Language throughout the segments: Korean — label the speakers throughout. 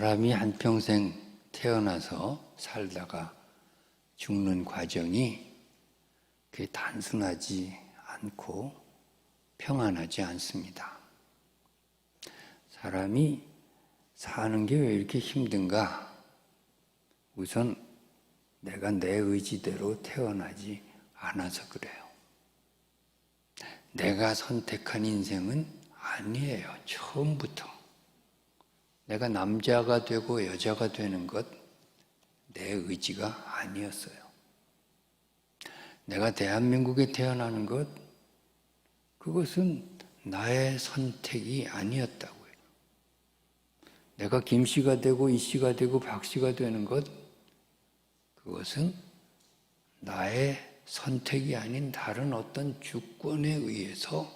Speaker 1: 사람이 한평생 태어나서 살다가 죽는 과정이 그게 단순하지 않고 평안하지 않습니다. 사람이 사는 게 왜 이렇게 힘든가? 우선 내가 내 의지대로 태어나지 않아서 그래요. 내가 선택한 인생은 아니에요. 처음부터. 내가 남자가 되고 여자가 되는 것 내 의지가 아니었어요. 내가 대한민국에 태어나는 것 그것은 나의 선택이 아니었다고요. 내가 김씨가 되고 이씨가 되고 박씨가 되는 것 그것은 나의 선택이 아닌 다른 어떤 주권에 의해서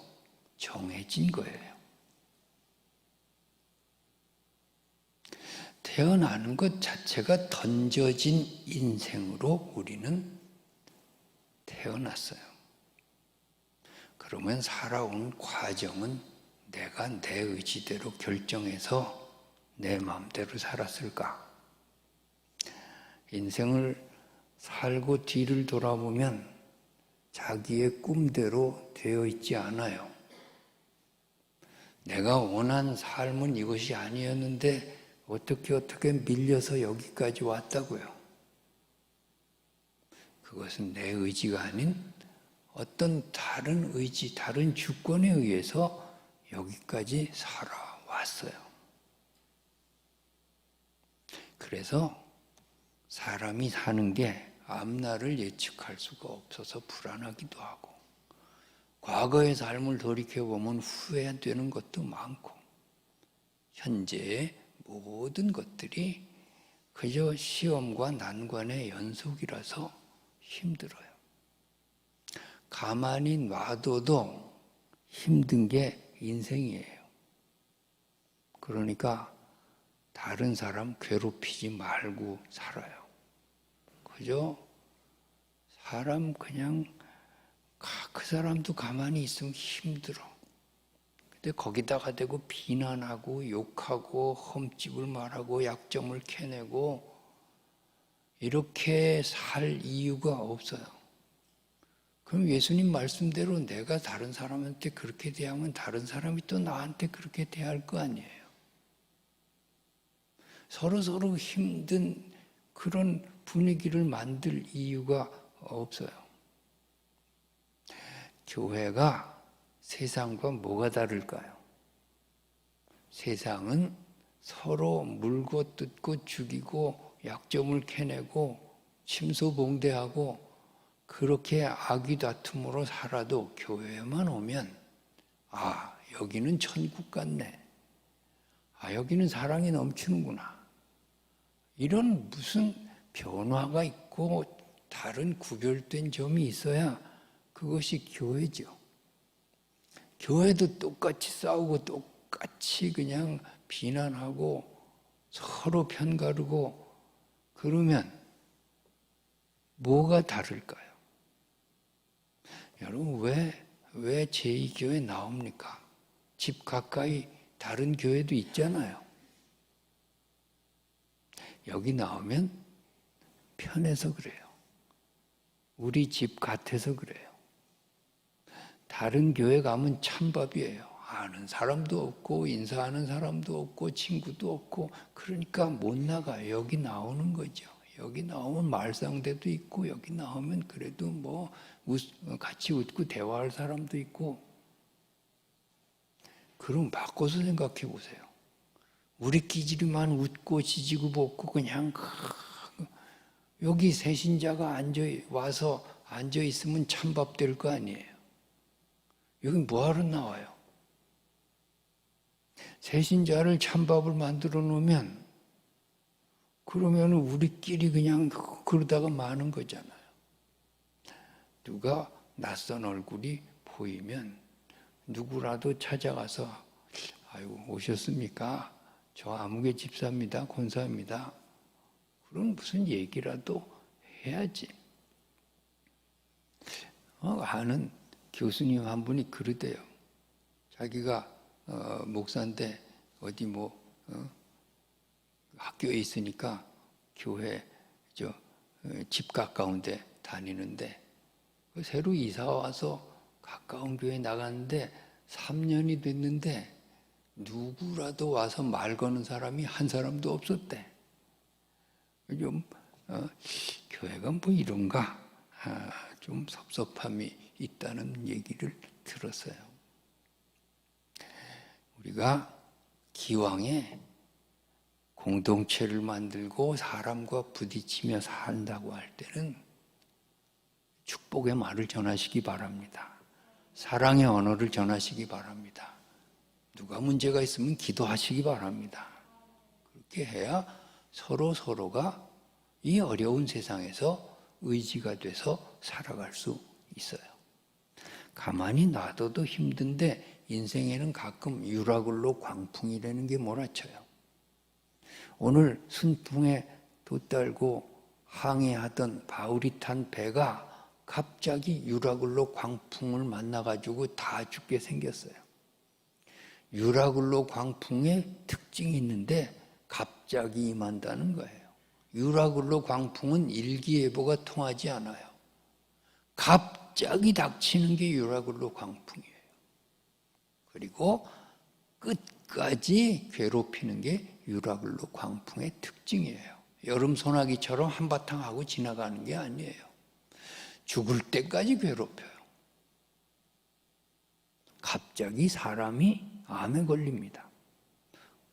Speaker 1: 정해진 거예요. 태어나는 것 자체가 던져진 인생으로 우리는 태어났어요. 그러면 살아온 과정은 내가 내 의지대로 결정해서 내 마음대로 살았을까? 인생을 살고 뒤를 돌아보면 자기의 꿈대로 되어 있지 않아요. 내가 원한 삶은 이것이 아니었는데 어떻게 밀려서 여기까지 왔다고요. 그것은 내 의지가 아닌 어떤 다른 의지, 다른 주권에 의해서 여기까지 살아왔어요. 그래서 사람이 사는 게 앞날을 예측할 수가 없어서 불안하기도 하고 과거의 삶을 돌이켜보면 후회되는 것도 많고 현재의 모든 것들이 그저 시험과 난관의 연속이라서 힘들어요. 가만히 놔둬도 힘든 게 인생이에요. 그러니까 다른 사람 괴롭히지 말고 살아요. 그저 사람 그냥 그 사람도 가만히 있으면 힘들어. 근데 거기다가 대고 비난하고 욕하고 흠집을 말하고 약점을 캐내고 이렇게 살 이유가 없어요. 그럼 예수님 말씀대로 내가 다른 사람한테 그렇게 대하면 다른 사람이 또 나한테 그렇게 대할 거 아니에요. 서로 힘든 그런 분위기를 만들 이유가 없어요. 교회가 세상과 뭐가 다를까요? 세상은 서로 물고 뜯고 죽이고 약점을 캐내고 침소봉대하고 그렇게 아귀다툼으로 살아도 교회에만 오면 여기는 천국 같네. 여기는 사랑이 넘치는구나. 이런 무슨 변화가 있고 다른 구별된 점이 있어야 그것이 교회죠. 교회도 똑같이 싸우고 똑같이 그냥 비난하고 서로 편가르고 그러면 뭐가 다를까요? 여러분 왜 제2교회 나옵니까? 집 가까이 다른 교회도 있잖아요. 여기 나오면 편해서 그래요. 우리 집 같아서 그래요. 다른 교회 가면 찬밥이에요. 아는 사람도 없고 인사하는 사람도 없고 친구도 없고 그러니까 못 나가요. 여기 나오는 거죠. 여기 나오면 말상대도 있고 여기 나오면 그래도 뭐 같이 웃고 대화할 사람도 있고 그럼 바꿔서 생각해 보세요. 우리끼리만 웃고 지지고 볶고 그냥 여기 새신자가 와서 앉아있으면 찬밥 될 거 아니에요. 여기 뭐하러 나와요? 새신자를 찬밥을 만들어 놓으면 그러면 우리끼리 그냥 그러다가 마는 거잖아요. 누가 낯선 얼굴이 보이면 누구라도 찾아가서 아이고 오셨습니까? 저 아무개 집사입니다. 권사입니다. 그럼 무슨 얘기라도 해야지. 아는 교수님 한 분이 그러대요. 자기가 목사인데 어디 학교에 있으니까 교회 집 가까운데 다니는데 새로 이사 와서 가까운 교회 나갔는데 3년이 됐는데 누구라도 와서 말 거는 사람이 한 사람도 없었대. 좀 교회가 뭐 이런가 좀 섭섭함이 있다는 얘기를 들었어요. 우리가 기왕에 공동체를 만들고 사람과 부딪히며 산다고 할 때는 축복의 말을 전하시기 바랍니다. 사랑의 언어를 전하시기 바랍니다. 누가 문제가 있으면 기도하시기 바랍니다. 그렇게 해야 서로가 이 어려운 세상에서 의지가 돼서 살아갈 수 있어요. 가만히 놔둬도 힘든데 인생에는 가끔 유라굴로 광풍이라는 게 몰아쳐요. 오늘 순풍에 돛달고 항해하던 바울이 탄 배가 갑자기 유라굴로 광풍을 만나가지고 다 죽게 생겼어요. 유라굴로 광풍의 특징이 있는데 갑자기 임한다는 거예요. 유라굴로 광풍은 일기예보가 통하지 않아요. 갑자기 닥치는 게 유라굴로 광풍이에요. 그리고 끝까지 괴롭히는 게 유라굴로 광풍의 특징이에요. 여름 소나기처럼 한바탕 하고 지나가는 게 아니에요. 죽을 때까지 괴롭혀요. 갑자기 사람이 암에 걸립니다.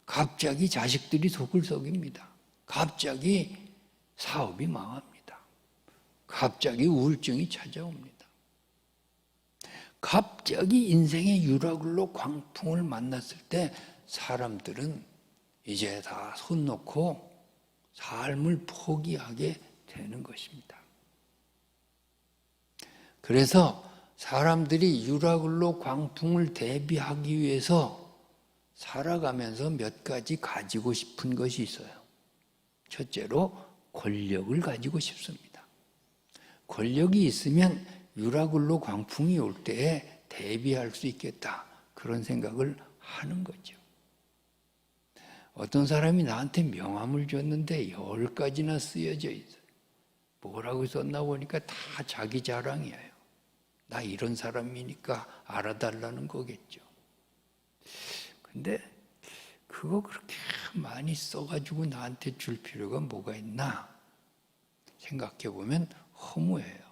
Speaker 1: 갑자기 자식들이 속을 썩입니다. 갑자기 사업이 망합니다. 갑자기 우울증이 찾아옵니다. 갑자기 인생의 유라굴로 광풍을 만났을 때 사람들은 이제 다 손 놓고 삶을 포기하게 되는 것입니다. 그래서 사람들이 유라굴로 광풍을 대비하기 위해서 살아가면서 몇 가지 가지고 싶은 것이 있어요. 첫째로 권력을 가지고 싶습니다. 권력이 있으면 유라굴로 광풍이 올 때에 대비할 수 있겠다. 그런 생각을 하는 거죠. 어떤 사람이 나한테 명함을 줬는데 10가지나 쓰여져 있어요. 뭐라고 썼나 보니까 다 자기 자랑이에요. 나 이런 사람이니까 알아달라는 거겠죠. 근데 그거 그렇게 많이 써가지고 나한테 줄 필요가 뭐가 있나 생각해 보면 허무해요.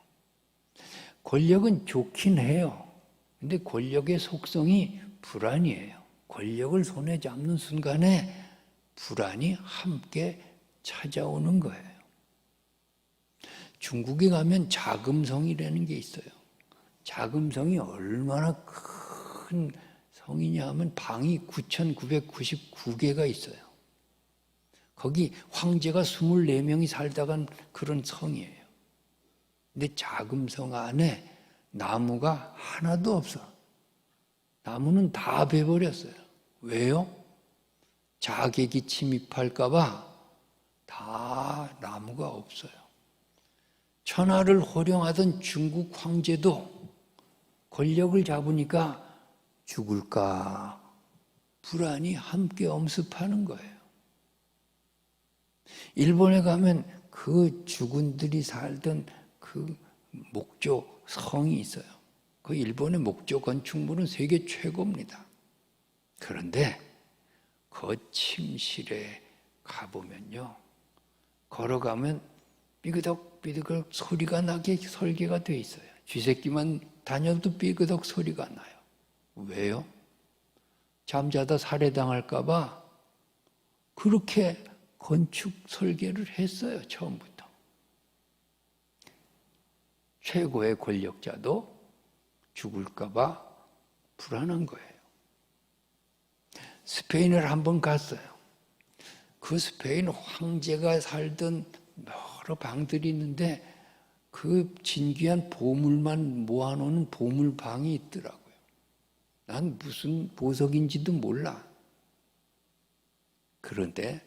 Speaker 1: 권력은 좋긴 해요. 근데 권력의 속성이 불안이에요. 권력을 손에 잡는 순간에 불안이 함께 찾아오는 거예요. 중국에 가면 자금성이라는 게 있어요. 자금성이 얼마나 큰 성이냐 하면 방이 9,999개가 있어요. 거기 황제가 24명이 살다간 그런 성이에요. 근데 자금성 안에 나무가 하나도 없어. 나무는 다 베버렸어요. 왜요? 자객이 침입할까 봐 다 나무가 없어요. 천하를 호령하던 중국 황제도 권력을 잡으니까 죽을까 불안이 함께 엄습하는 거예요. 일본에 가면 그 주군들이 살던 그 목조 성이 있어요. 그 일본의 목조 건축물은 세계 최고입니다. 그런데 그 침실에 가보면요. 걸어가면 삐그덕삐그덕 소리가 나게 설계가 돼 있어요. 쥐새끼만 다녀도 삐그덕 소리가 나요. 왜요? 잠자다 살해당할까 봐 그렇게 건축 설계를 했어요. 처음부터. 최고의 권력자도 죽을까 봐 불안한 거예요. 스페인을 한번 갔어요. 그 스페인 황제가 살던 여러 방들이 있는데 그 진귀한 보물만 모아놓은 보물방이 있더라고요. 난 무슨 보석인지도 몰라. 그런데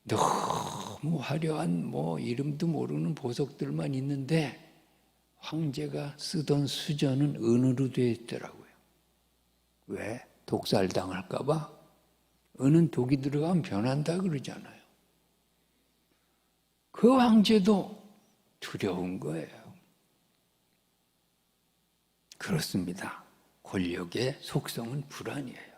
Speaker 1: 너무 화려한 이름도 모르는 보석들만 있는데 황제가 쓰던 수전은 은으로 되어 있더라고요. 왜? 독살당할까 봐? 은은 독이 들어가면 변한다 그러잖아요. 그 황제도 두려운 거예요. 그렇습니다. 권력의 속성은 불안이에요.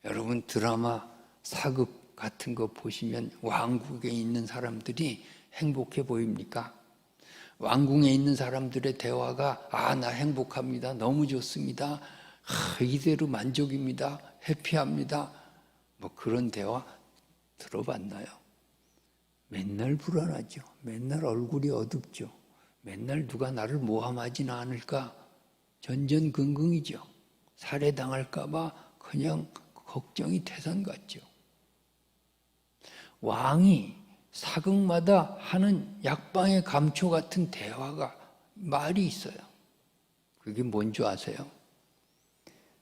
Speaker 1: 여러분 드라마 사극 같은 거 보시면 왕국에 있는 사람들이 행복해 보입니까? 왕궁에 있는 사람들의 대화가 나 행복합니다. 너무 좋습니다. 이대로 만족입니다. 해피합니다. 뭐 그런 대화 들어봤나요? 맨날 불안하죠. 맨날 얼굴이 어둡죠. 맨날 누가 나를 모함하지는 않을까 전전긍긍이죠. 살해당할까 봐 그냥 걱정이 태산 같죠. 왕이 사극마다 하는 약방의 감초 같은 대화가 말이 있어요. 그게 뭔지 아세요?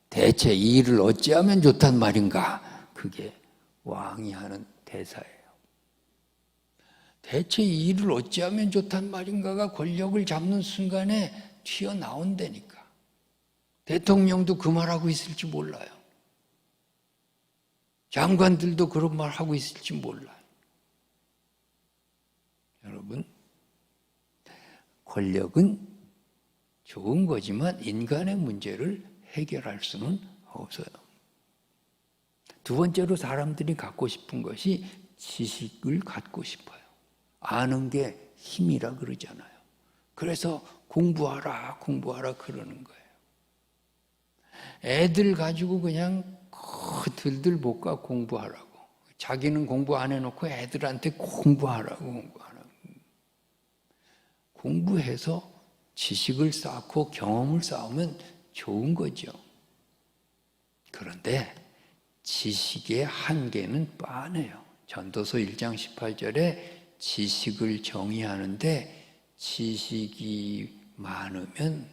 Speaker 1: 대체 이 일을 어찌하면 좋단 말인가? 그게 왕이 하는 대사예요. 대체 이 일을 어찌하면 좋단 말인가가 권력을 잡는 순간에 튀어나온다니까. 대통령도 그 말하고 있을지 몰라요. 장관들도 그런 말 하고 있을지 몰라요. 여러분, 권력은 좋은 거지만 인간의 문제를 해결할 수는 없어요. 두 번째로 사람들이 갖고 싶은 것이 지식을 갖고 싶어요. 아는 게 힘이라 그러잖아요. 그래서 공부하라 그러는 거예요. 애들 가지고 그냥 들들 못 가 공부하라고. 자기는 공부 안 해놓고 애들한테 공부하라고. 공부해서 지식을 쌓고 경험을 쌓으면 좋은 거죠. 그런데 지식의 한계는 뻔해요. 전도서 1장 18절에 지식을 정의하는데 지식이 많으면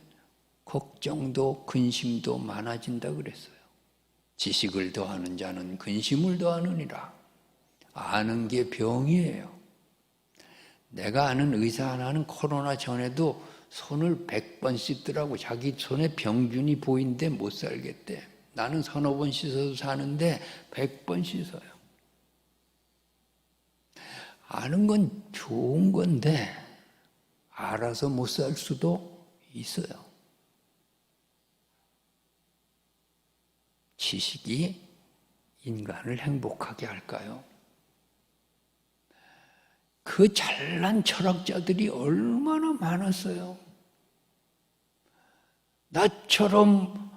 Speaker 1: 걱정도 근심도 많아진다 그랬어요. 지식을 더하는 자는 근심을 더하느니라. 아는 게 병이에요. 내가 아는 의사 하나는 코로나 전에도 손을 100번 씻더라고. 자기 손에 병균이 보이는데 못 살겠대. 나는 서너 번 씻어도 사는데 100번 씻어요. 아는 건 좋은 건데 알아서 못 살 수도 있어요. 지식이 인간을 행복하게 할까요? 그 잘난 철학자들이 얼마나 많았어요. 나처럼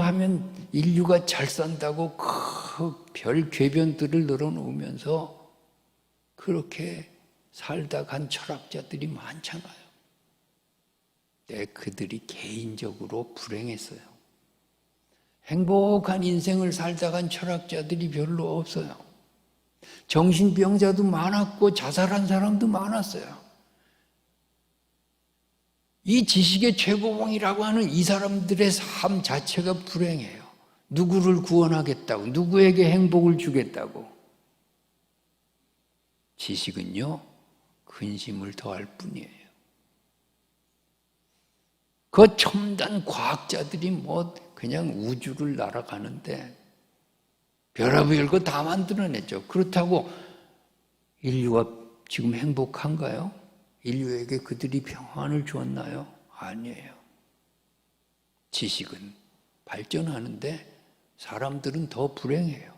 Speaker 1: 하면 인류가 잘 산다고 그 별 궤변들을 늘어놓으면서 그렇게 살다 간 철학자들이 많잖아요. 근데 그들이 개인적으로 불행했어요. 행복한 인생을 살다 간 철학자들이 별로 없어요. 정신병자도 많았고 자살한 사람도 많았어요. 이 지식의 최고봉이라고 하는 이 사람들의 삶 자체가 불행해요. 누구를 구원하겠다고, 누구에게 행복을 주겠다고. 지식은요, 근심을 더할 뿐이에요. 그 첨단 과학자들이 그냥 우주를 날아가는데 별의별 거 다 만들어냈죠. 그렇다고 인류가 지금 행복한가요? 인류에게 그들이 평안을 주었나요? 아니에요. 지식은 발전하는데 사람들은 더 불행해요.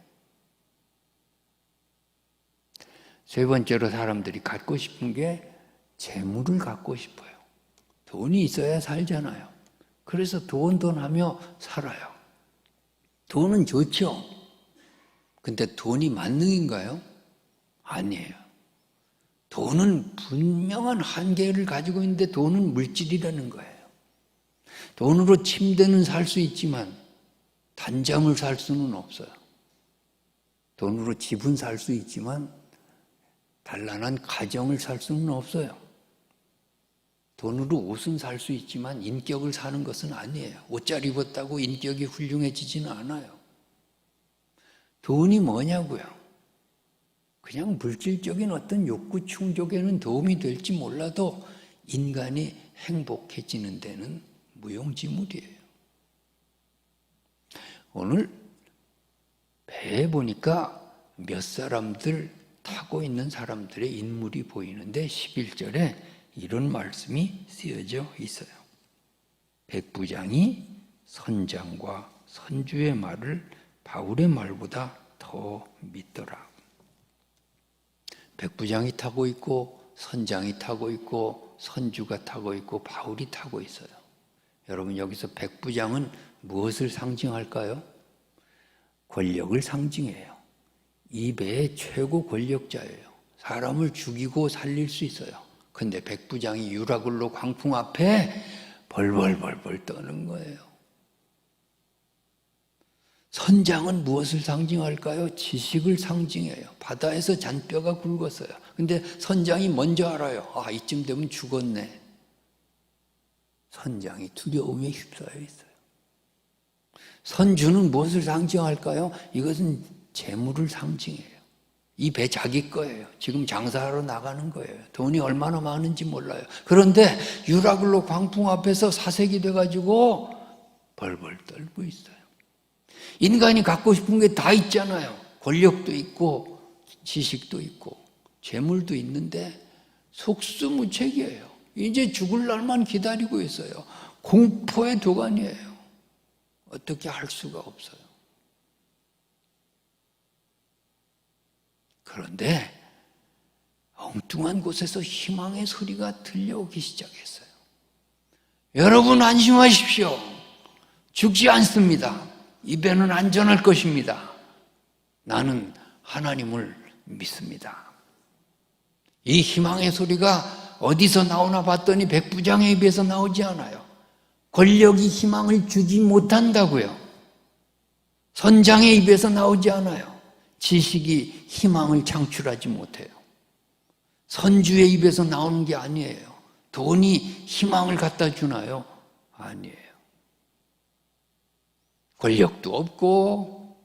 Speaker 1: 세 번째로 사람들이 갖고 싶은 게 재물을 갖고 싶어요. 돈이 있어야 살잖아요. 그래서 돈 하며 살아요. 돈은 좋죠. 근데 돈이 만능인가요? 아니에요. 돈은 분명한 한계를 가지고 있는데 돈은 물질이라는 거예요. 돈으로 침대는 살 수 있지만 단잠을 살 수는 없어요. 돈으로 집은 살 수 있지만 단란한 가정을 살 수는 없어요. 돈으로 옷은 살 수 있지만 인격을 사는 것은 아니에요. 옷 잘 입었다고 인격이 훌륭해지지는 않아요. 돈이 뭐냐고요? 그냥 물질적인 어떤 욕구 충족에는 도움이 될지 몰라도 인간이 행복해지는 데는 무용지물이에요. 오늘 배에 보니까 몇 사람들 타고 있는 사람들의 인물이 보이는데 11절에 이런 말씀이 쓰여져 있어요. 백부장이 선장과 선주의 말을 바울의 말보다 더 믿더라. 백부장이 타고 있고 선장이 타고 있고 선주가 타고 있고 바울이 타고 있어요. 여러분, 여기서 백부장은 무엇을 상징할까요? 권력을 상징해요. 이 배의 최고 권력자예요. 사람을 죽이고 살릴 수 있어요. 근데 백부장이 유라굴로 광풍 앞에 벌벌벌벌 떠는 거예요. 선장은 무엇을 상징할까요? 지식을 상징해요. 바다에서 잔뼈가 굵었어요. 근데 선장이 먼저 알아요. 아, 이쯤 되면 죽었네. 선장이 두려움에 휩싸여 있어요. 선주는 무엇을 상징할까요? 이것은 재물을 상징해요. 이 배 자기 거예요. 지금 장사하러 나가는 거예요. 돈이 얼마나 많은지 몰라요. 그런데 유라굴로 광풍 앞에서 사색이 돼가지고 벌벌 떨고 있어요. 인간이 갖고 싶은 게 다 있잖아요. 권력도 있고 지식도 있고 재물도 있는데 속수무책이에요. 이제 죽을 날만 기다리고 있어요. 공포의 도가니예요. 어떻게 할 수가 없어요. 그런데 엉뚱한 곳에서 희망의 소리가 들려오기 시작했어요. 여러분 안심하십시오. 죽지 않습니다. 이 배는 안전할 것입니다. 나는 하나님을 믿습니다. 이 희망의 소리가 어디서 나오나 봤더니 백부장의 입에서 나오지 않아요. 권력이 희망을 주지 못한다고요. 선장의 입에서 나오지 않아요. 지식이 희망을 창출하지 못해요. 선주의 입에서 나오는 게 아니에요. 돈이 희망을 갖다 주나요? 아니에요. 권력도 없고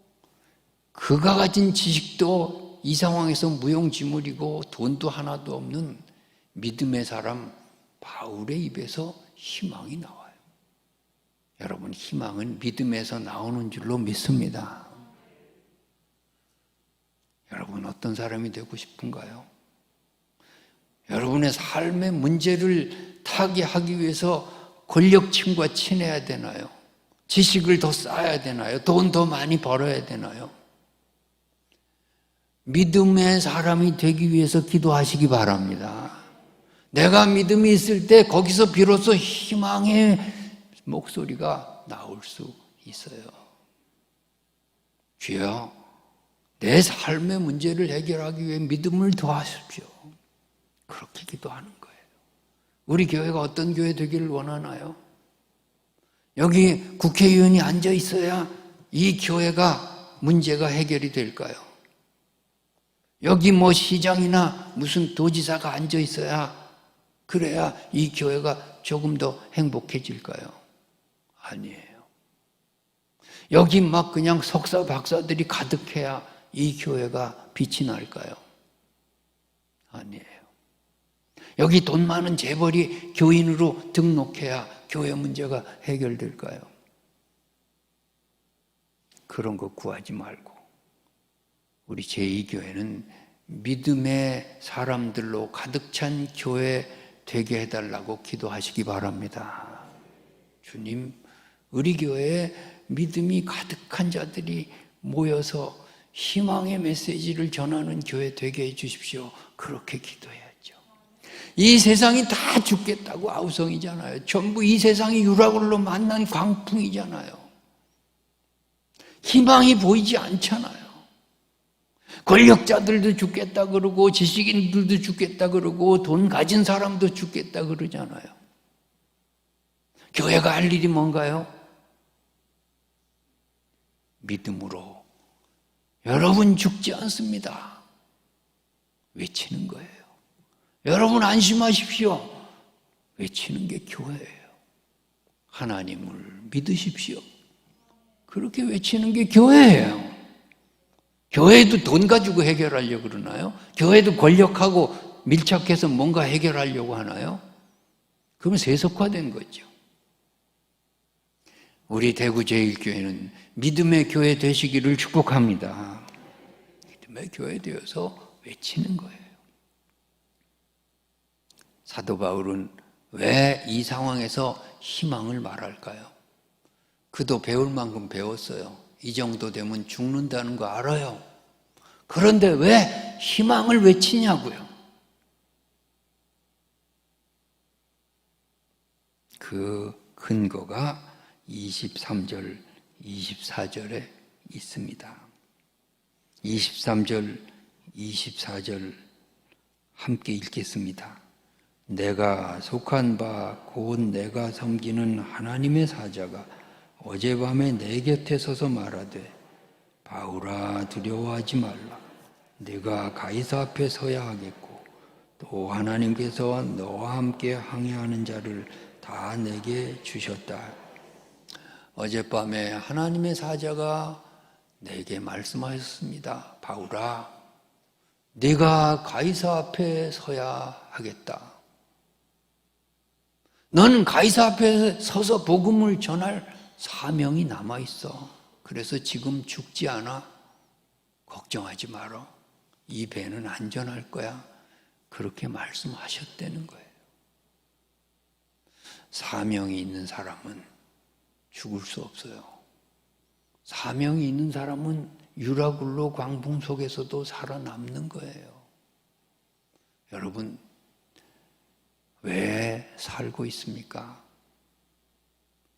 Speaker 1: 그가 가진 지식도 이 상황에서 무용지물이고 돈도 하나도 없는 믿음의 사람 바울의 입에서 희망이 나와요. 여러분, 희망은 믿음에서 나오는 줄로 믿습니다. 여러분, 어떤 사람이 되고 싶은가요? 여러분의 삶의 문제를 타개하기 위해서 권력층과 친해야 되나요? 지식을 더 쌓아야 되나요? 돈 더 많이 벌어야 되나요? 믿음의 사람이 되기 위해서 기도하시기 바랍니다. 내가 믿음이 있을 때 거기서 비로소 희망의 목소리가 나올 수 있어요. 주여, 내 삶의 문제를 해결하기 위해 믿음을 더하십시오. 그렇게 기도하는 거예요. 우리 교회가 어떤 교회 되기를 원하나요? 여기 국회의원이 앉아 있어야 이 교회가 문제가 해결이 될까요? 여기 시장이나 무슨 도지사가 앉아 있어야 그래야 이 교회가 조금 더 행복해질까요? 아니에요. 여기 그냥 석사 박사들이 가득해야 이 교회가 빛이 날까요? 아니에요. 여기 돈 많은 재벌이 교인으로 등록해야 교회 문제가 해결될까요? 그런 거 구하지 말고 우리 제2교회는 믿음의 사람들로 가득 찬 교회 되게 해달라고 기도하시기 바랍니다. 주님, 우리 교회에 믿음이 가득한 자들이 모여서 희망의 메시지를 전하는 교회 되게 해주십시오. 그렇게 기도해야죠. 이 세상이 다 죽겠다고 아우성이잖아요. 전부 이 세상이 유라굴로 만난 광풍이잖아요. 희망이 보이지 않잖아요. 권력자들도 죽겠다 그러고 지식인들도 죽겠다 그러고 돈 가진 사람도 죽겠다 그러잖아요. 교회가 할 일이 뭔가요? 믿음으로 여러분 죽지 않습니다. 외치는 거예요. 여러분 안심하십시오. 외치는 게 교회예요. 하나님을 믿으십시오. 그렇게 외치는 게 교회예요. 교회도 돈 가지고 해결하려고 그러나요? 교회도 권력하고 밀착해서 뭔가 해결하려고 하나요? 그러면 세속화된 거죠. 우리 대구 제1교회는 믿음의 교회 되시기를 축복합니다. 믿음의 교회 되어서 외치는 거예요. 사도 바울은 왜 이 상황에서 희망을 말할까요? 그도 배울 만큼 배웠어요. 이 정도 되면 죽는다는 거 알아요. 그런데 왜 희망을 외치냐고요. 그 근거가 23절, 24절에 있습니다. 23절, 24절 함께 읽겠습니다. 내가 속한 바 곧 내가 섬기는 하나님의 사자가 어젯밤에 내 곁에 서서 말하되 바울아 두려워하지 말라. 네가 가이사 앞에 서야 하겠고 또 하나님께서 너와 함께 항해하는 자를 다 내게 주셨다. 어젯밤에 하나님의 사자가 내게 말씀하셨습니다. 바울아, 네가 가이사 앞에 서야 하겠다. 너는 가이사 앞에 서서 복음을 전할 사명이 남아있어. 그래서 지금 죽지 않아. 걱정하지 마라. 이 배는 안전할 거야. 그렇게 말씀하셨다는 거예요. 사명이 있는 사람은 죽을 수 없어요. 사명이 있는 사람은 유라굴로 광풍 속에서도 살아남는 거예요. 여러분, 왜 살고 있습니까?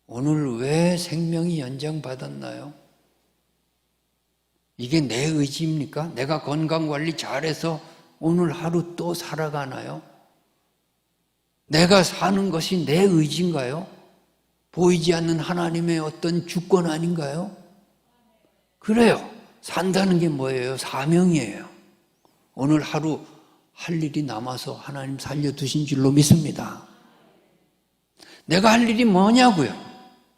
Speaker 1: 오늘 왜 생명이 연장받았나요? 이게 내 의지입니까? 내가 건강관리 잘해서 오늘 하루 또 살아가나요? 내가 사는 것이 내 의지인가요? 보이지 않는 하나님의 어떤 주권 아닌가요? 그래요. 산다는 게 뭐예요? 사명이에요. 오늘 하루 할 일이 남아서 하나님 살려두신 줄로 믿습니다. 내가 할 일이 뭐냐고요?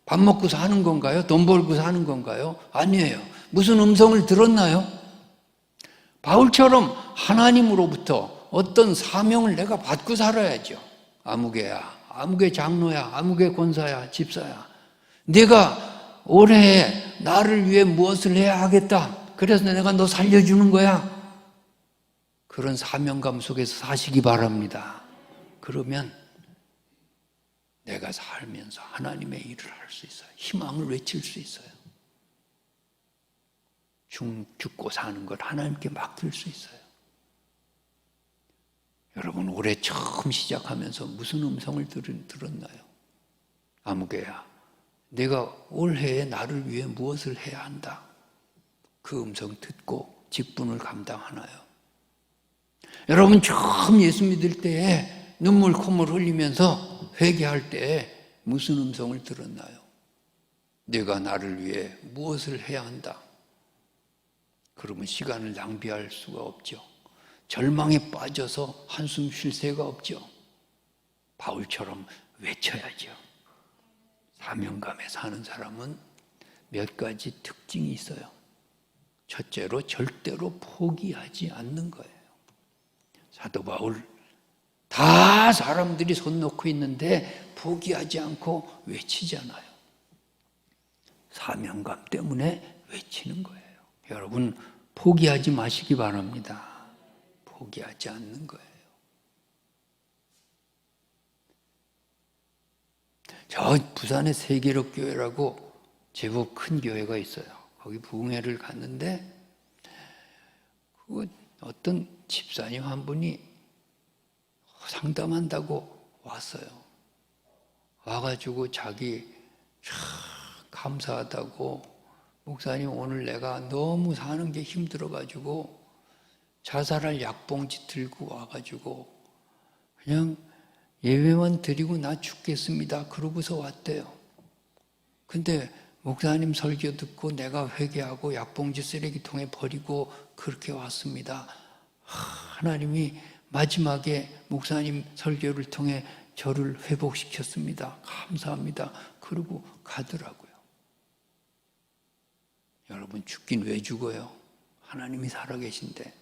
Speaker 1: 밥 먹고 사는 건가요? 돈 벌고 사는 건가요? 아니에요. 무슨 음성을 들었나요? 바울처럼 하나님으로부터 어떤 사명을 내가 받고 살아야죠. 아무개야, 아무개 장로야, 아무개 권사야, 집사야. 네가 올해 나를 위해 무엇을 해야 하겠다. 그래서 내가 너 살려주는 거야. 그런 사명감 속에서 사시기 바랍니다. 그러면 내가 살면서 하나님의 일을 할 수 있어요. 희망을 외칠 수 있어요. 죽고 사는 걸 하나님께 맡길 수 있어요. 여러분, 올해 처음 시작하면서 무슨 음성을 들었나요? 아무개야, 내가 올해에 나를 위해 무엇을 해야 한다. 그 음성 듣고 직분을 감당하나요? 여러분, 처음 예수 믿을 때에 눈물 콧물 흘리면서 회개할 때에 무슨 음성을 들었나요? 내가 나를 위해 무엇을 해야 한다. 그러면 시간을 낭비할 수가 없죠. 절망에 빠져서 한숨 쉴 새가 없죠. 바울처럼 외쳐야죠. 사명감에 사는 사람은 몇 가지 특징이 있어요. 첫째로 절대로 포기하지 않는 거예요. 사도 바울, 다 사람들이 손 놓고 있는데 포기하지 않고 외치잖아요. 사명감 때문에 외치는 거예요. 여러분, 포기하지 마시기 바랍니다. 포기하지 않는 거예요. 저 부산에 세계력교회라고 제법 큰 교회가 있어요. 거기 부흥회를 갔는데 어떤 집사님 한 분이 상담한다고 왔어요. 와가지고 자기 참 감사하다고, 목사님 오늘 내가 너무 사는 게 힘들어가지고 자살할 약봉지 들고 와가지고 그냥 예배만 드리고 나 죽겠습니다. 그러고서 왔대요. 근데 목사님 설교 듣고 내가 회개하고 약봉지 쓰레기통에 버리고 그렇게 왔습니다. 하나님이 마지막에 목사님 설교를 통해 저를 회복시켰습니다. 감사합니다. 그러고 가더라고요. 여러분, 죽긴 왜 죽어요? 하나님이 살아계신데.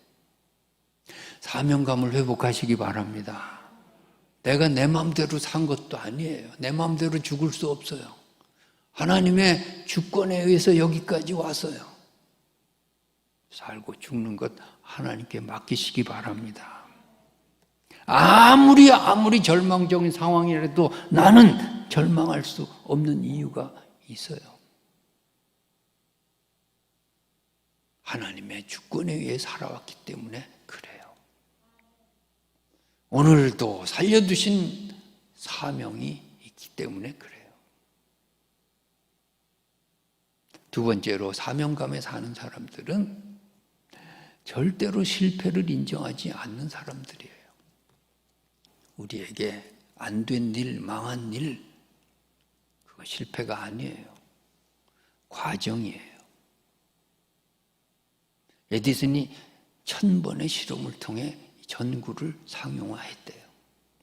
Speaker 1: 사명감을 회복하시기 바랍니다. 내가 내 마음대로 산 것도 아니에요. 내 마음대로 죽을 수 없어요. 하나님의 주권에 의해서 여기까지 왔어요. 살고 죽는 것 하나님께 맡기시기 바랍니다. 아무리 절망적인 상황이라도 나는 절망할 수 없는 이유가 있어요. 하나님의 주권에 의해 살아왔기 때문에 그래요. 오늘도 살려두신 사명이 있기 때문에 그래요. 두 번째로, 사명감에 사는 사람들은 절대로 실패를 인정하지 않는 사람들이에요. 우리에게 안 된 일, 망한 일, 그거 실패가 아니에요. 과정이에요. 에디슨이 1000번의 실험을 통해 전구를 상용화했대요.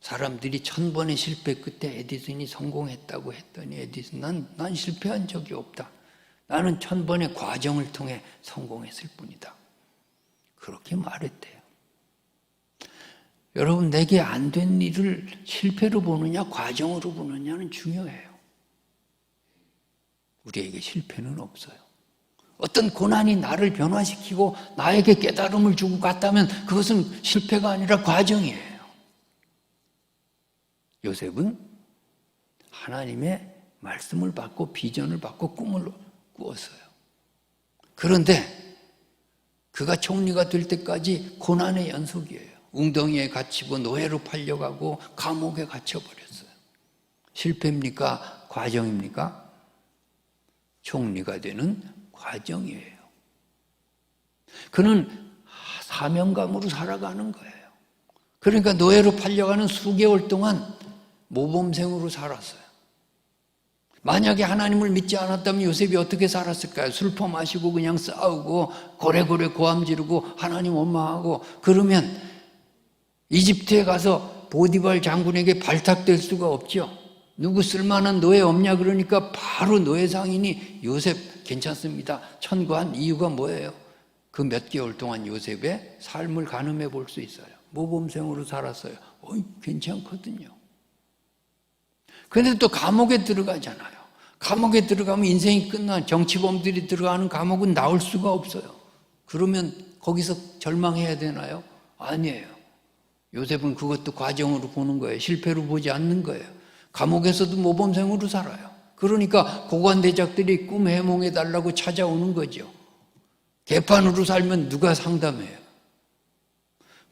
Speaker 1: 사람들이 1000번의 실패 끝에 에디슨이 성공했다고 했더니 에디슨, 난 실패한 적이 없다. 나는 1000번의 과정을 통해 성공했을 뿐이다. 그렇게 말했대요. 여러분, 내게 안 된 일을 실패로 보느냐 과정으로 보느냐는 중요해요. 우리에게 실패는 없어요. 어떤 고난이 나를 변화시키고 나에게 깨달음을 주고 갔다면 그것은 실패가 아니라 과정이에요. 요셉은 하나님의 말씀을 받고 비전을 받고 꿈을 꾸었어요. 그런데 그가 총리가 될 때까지 고난의 연속이에요. 웅덩이에 갇히고 노예로 팔려가고 감옥에 갇혀버렸어요. 실패입니까? 과정입니까? 총리가 되는 과정이에요. 그는 사명감으로 살아가는 거예요. 그러니까 노예로 팔려가는 수개월 동안 모범생으로 살았어요. 만약에 하나님을 믿지 않았다면 요셉이 어떻게 살았을까요? 술 퍼마시고 그냥 싸우고 고래고래 고함 지르고 하나님 원망하고 그러면 이집트에 가서 보디발 장군에게 발탁될 수가 없죠. 누구 쓸만한 노예 없냐 그러니까 바로 노예 상인이 요셉 괜찮습니다 청구한 이유가 뭐예요? 그 몇 개월 동안 요셉의 삶을 가늠해 볼 수 있어요. 모범생으로 살았어요. 괜찮거든요. 그런데 또 감옥에 들어가잖아요. 감옥에 들어가면 인생이 끝나. 정치범들이 들어가는 감옥은 나올 수가 없어요. 그러면 거기서 절망해야 되나요? 아니에요. 요셉은 그것도 과정으로 보는 거예요. 실패로 보지 않는 거예요. 감옥에서도 모범생으로 살아요. 그러니까 고관대작들이 꿈 해몽해달라고 찾아오는 거죠. 개판으로 살면 누가 상담해요?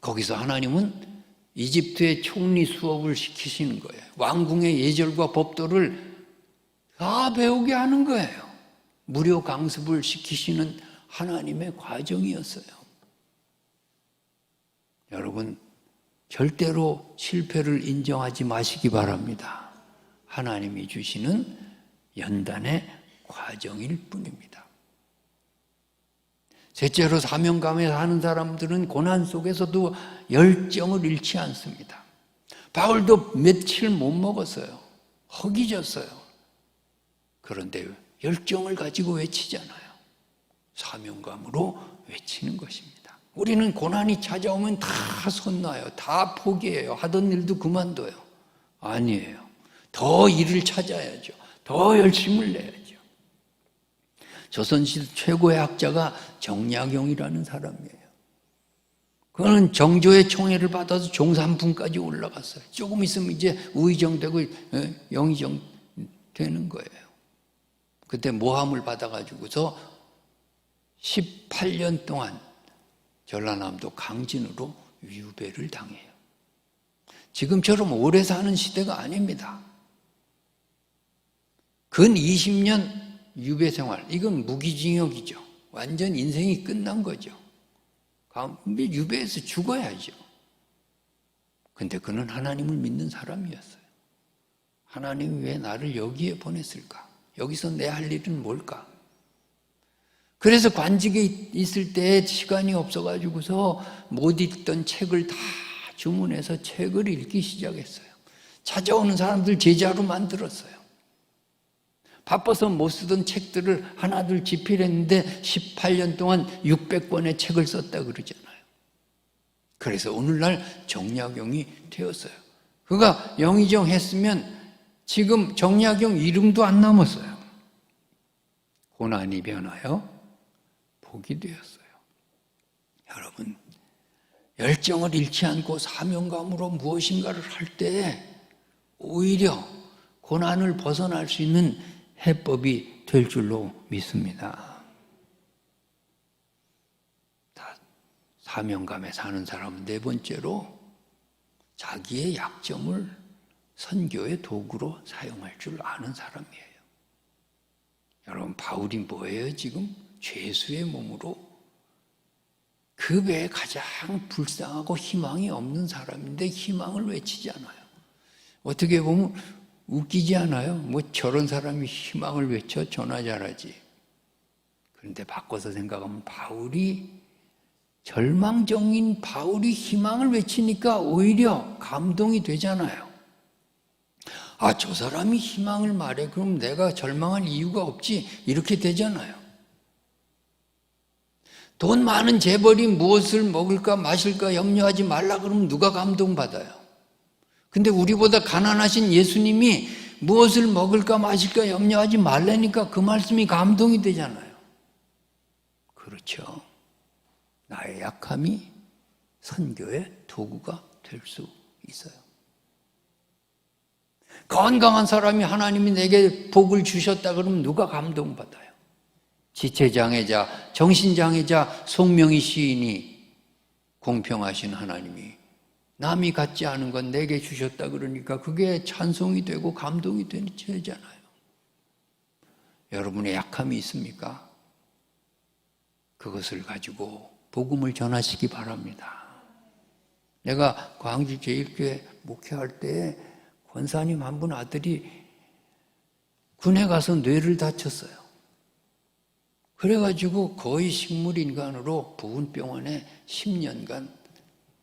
Speaker 1: 거기서 하나님은 이집트의 총리 수업을 시키시는 거예요. 왕궁의 예절과 법도를 다 배우게 하는 거예요. 무료 강습을 시키시는 하나님의 과정이었어요. 여러분, 절대로 실패를 인정하지 마시기 바랍니다. 하나님이 주시는 연단의 과정일 뿐입니다. 셋째로, 사명감에 사는 사람들은 고난 속에서도 열정을 잃지 않습니다. 바울도 며칠 못 먹었어요. 허기졌어요. 그런데 열정을 가지고 외치잖아요. 사명감으로 외치는 것입니다. 우리는 고난이 찾아오면 다 손놔요. 다 포기해요. 하던 일도 그만둬요. 아니에요. 더 일을 찾아야죠. 더 열심을 내야죠. 조선시대 최고의 학자가 정약용이라는 사람이에요. 그는 정조의 총애를 받아서 종삼품까지 올라갔어요. 조금 있으면 이제 우의정 되고 영의정 되는 거예요. 그때 모함을 받아가지고서 18년 동안 전라남도 강진으로 유배를 당해요. 지금처럼 오래 사는 시대가 아닙니다. 근 20년 유배 생활, 이건 무기징역이죠. 완전 인생이 끝난 거죠. 유배해서 죽어야죠. 근데 그는 하나님을 믿는 사람이었어요. 하나님이 왜 나를 여기에 보냈을까? 여기서 내 할 일은 뭘까? 그래서 관직에 있을 때 시간이 없어가지고서 못 읽던 책을 다 주문해서 책을 읽기 시작했어요. 찾아오는 사람들 제자로 만들었어요. 바빠서 못 쓰던 책들을 하나둘 집필했는데 18년 동안 600권의 책을 썼다 그러잖아요. 그래서 오늘날 정약용이 되었어요. 그가 영의정 했으면 지금 정약용 이름도 안 남았어요. 고난이 변하여 복이 되었어요. 여러분, 열정을 잃지 않고 사명감으로 무엇인가를 할 때 오히려 고난을 벗어날 수 있는 해법이 될 줄로 믿습니다. 사명감에 사는 사람은 네 번째로 자기의 약점을 선교의 도구로 사용할 줄 아는 사람이에요. 여러분, 바울이 뭐예요? 지금 죄수의 몸으로 그 배에 가장 불쌍하고 희망이 없는 사람인데 희망을 외치지 않아요. 어떻게 보면 웃기지 않아요? 뭐 저런 사람이 희망을 외쳐 전화 잘하지. 그런데 바꿔서 생각하면 절망적인 바울이 희망을 외치니까 오히려 감동이 되잖아요. 아, 저 사람이 희망을 말해. 그럼 내가 절망할 이유가 없지. 이렇게 되잖아요. 돈 많은 재벌이 무엇을 먹을까 마실까 염려하지 말라 그러면 누가 감동받아요? 근데 우리보다 가난하신 예수님이 무엇을 먹을까 마실까 염려하지 말라니까 그 말씀이 감동이 되잖아요. 그렇죠. 나의 약함이 선교의 도구가 될 수 있어요. 건강한 사람이 하나님이 내게 복을 주셨다 그러면 누가 감동받아요? 지체장애자, 정신장애자 송명희 시인이 공평하신 하나님이 남이 갖지 않은 건 내게 주셨다 그러니까 그게 찬송이 되고 감동이 되잖아요. 여러분의 약함이 있습니까? 그것을 가지고 복음을 전하시기 바랍니다. 내가 광주 제1교회 목회할 때 권사님 한 분 아들이 군에 가서 뇌를 다쳤어요. 그래가지고 거의 식물인간으로 부분병원에 10년간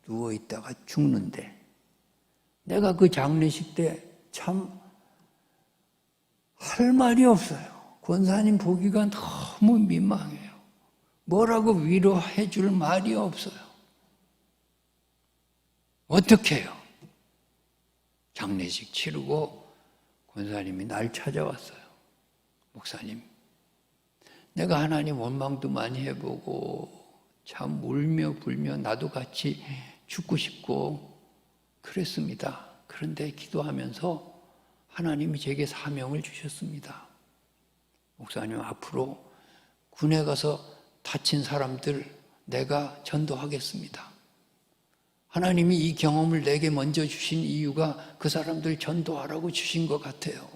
Speaker 1: 누워있다가 죽는데 내가 그 장례식 때 참 할 말이 없어요. 권사님 보기가 너무 민망해요. 뭐라고 위로해 줄 말이 없어요. 어떻게 해요? 장례식 치르고 권사님이 날 찾아왔어요. 목사님, 내가 하나님 원망도 많이 해보고 참 울며 불며 나도 같이 죽고 싶고 그랬습니다. 그런데 기도하면서 하나님이 제게 사명을 주셨습니다. 목사님, 앞으로 군에 가서 다친 사람들 내가 전도하겠습니다. 하나님이 이 경험을 내게 먼저 주신 이유가 그 사람들 전도하라고 주신 것 같아요.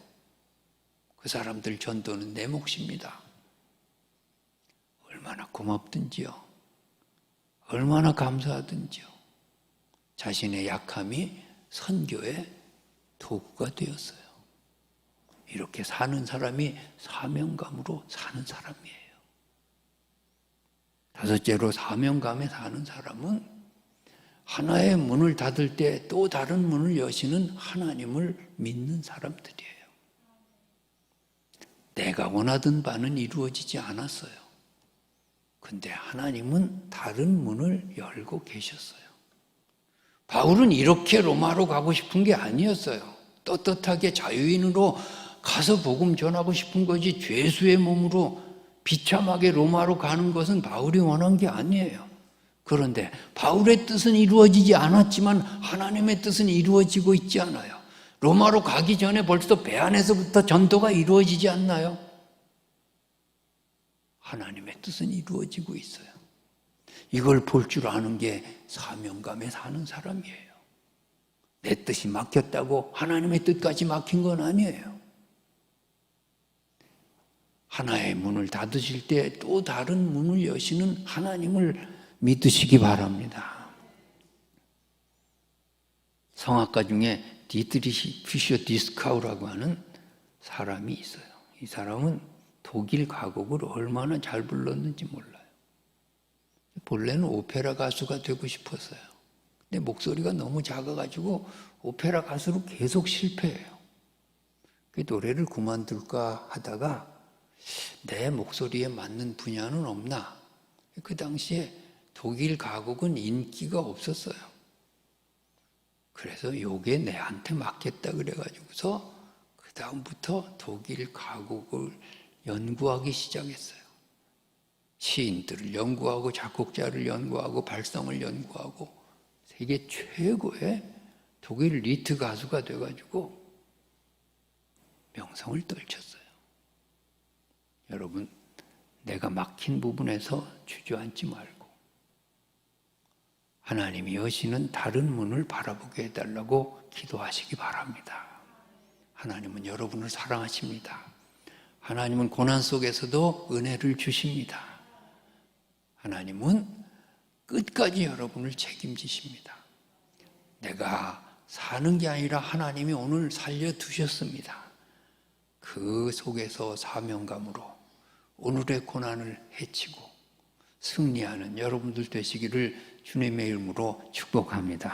Speaker 1: 그 사람들 전도는 내 몫입니다. 얼마나 고맙든지요. 얼마나 감사하든지요. 자신의 약함이 선교의 도구가 되었어요. 이렇게 사는 사람이 사명감으로 사는 사람이에요. 다섯째로 사명감에 사는 사람은 하나의 문을 닫을 때 또 다른 문을 여시는 하나님을 믿는 사람들이에요. 내가 원하던 바는 이루어지지 않았어요. 근데 하나님은 다른 문을 열고 계셨어요. 바울은 이렇게 로마로 가고 싶은 게 아니었어요. 떳떳하게 자유인으로 가서 복음 전하고 싶은 거지 죄수의 몸으로 비참하게 로마로 가는 것은 바울이 원한 게 아니에요. 그런데 바울의 뜻은 이루어지지 않았지만 하나님의 뜻은 이루어지고 있지 않아요. 로마로 가기 전에 벌써 배 안에서부터 전도가 이루어지지 않나요? 하나님의 뜻은 이루어지고 있어요. 이걸 볼 줄 아는 게 사명감에 사는 사람이에요. 내 뜻이 막혔다고 하나님의 뜻까지 막힌 건 아니에요. 하나의 문을 닫으실 때 또 다른 문을 여시는 하나님을 믿으시기 바랍니다. 성악가 중에 디트리히 피셔 디스카우라고 하는 사람이 있어요. 이 사람은 독일 가곡을 얼마나 잘 불렀는지 몰라요. 본래는 오페라 가수가 되고 싶었어요. 근데 목소리가 너무 작아가지고 오페라 가수로 계속 실패해요. 그 노래를 그만둘까 하다가 내 목소리에 맞는 분야는 없나? 그 당시에 독일 가곡은 인기가 없었어요. 그래서 요게 내한테 맞겠다 그래가지고서 그 다음부터 독일 가곡을 연구하기 시작했어요. 시인들을 연구하고 작곡자를 연구하고 발성을 연구하고 세계 최고의 독일 리트 가수가 돼가지고 명성을 떨쳤어요. 여러분, 내가 막힌 부분에서 주저앉지 말고 하나님이 여시는 다른 문을 바라보게 해달라고 기도하시기 바랍니다. 하나님은 여러분을 사랑하십니다. 하나님은 고난 속에서도 은혜를 주십니다. 하나님은 끝까지 여러분을 책임지십니다. 내가 사는 게 아니라 하나님이 오늘 살려두셨습니다. 그 속에서 사명감으로 오늘의 고난을 헤치고 승리하는 여러분들 되시기를 주님의 이름으로 축복합니다.